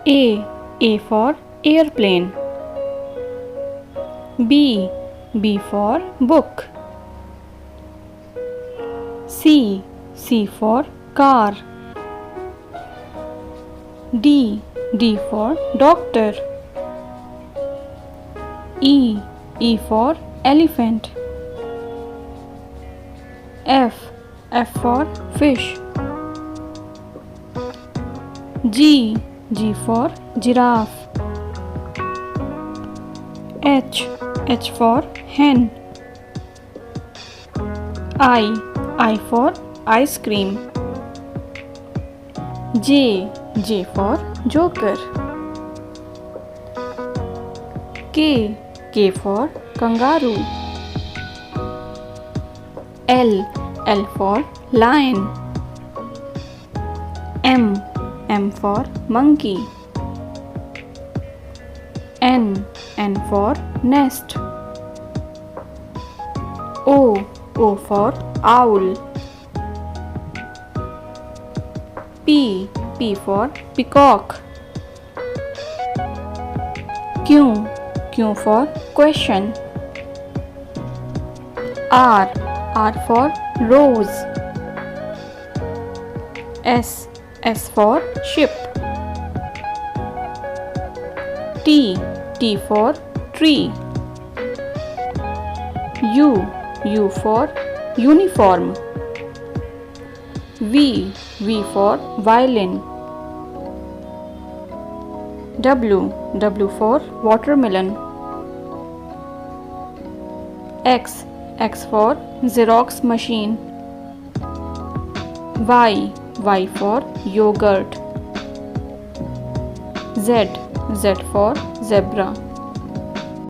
A for airplane. B for book. C for car. D for doctor. E for elephant. F for fish. G for giraffe. H for hen. I for ice cream. J for joker. K for kangaroo. L for lion. M for monkey. N for nest. O for owl. P for peacock. Q for question. R for rose. S for ship. T for tree. U for uniform. V for violin. W for watermelon. X for Xerox machine. Y for yogurt. Z for zebra.